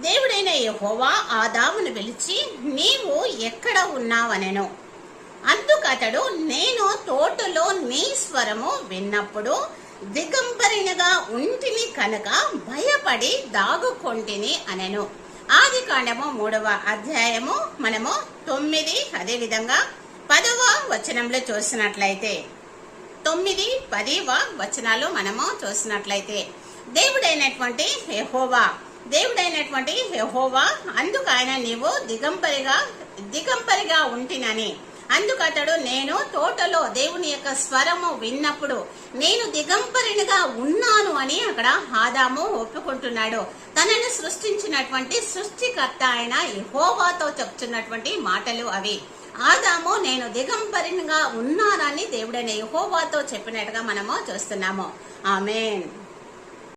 దేవుడైన యెహోవా ఆదామును పిలిచి, నీవు ఎక్కడ ఉన్నావనెను. అందుకతడు, నేను తోటలో నీ స్వరము విన్నప్పుడు దిగంబరినిగా ఉంటిని కనుక భయపడి దాగుకొంటిని అనెను. ఆది కాండము 3వ అధ్యాయము మనము 9 అదే విధంగా 10వ వచనంలో చూసినట్లయితే 9, 10వ వచనాలు మనము చూసినట్లయితే దేవుడైనటువంటి యెహోవా అందుకు ఆయన, నీవు దిగంబరిగా ఉంటినని. అందుకతడు, నేను తోటలో దేవుని యొక్క స్వరము విన్నప్పుడు నేను దిగంబరినిగా ఉన్నాను అని అక్కడ ఆదాము ఒప్పుకుంటున్నాడు. తనను సృష్టించినటువంటి సృష్టికర్త అయిన యెహోవాతో చెప్తున్నటువంటి మాటలు అవి. ఆదాము నేను దిగంబరినిగా ఉన్నానని దేవుడైన యెహోవాతో చెప్పినట్టుగా మనము చూస్తున్నాము. ఆమేన్.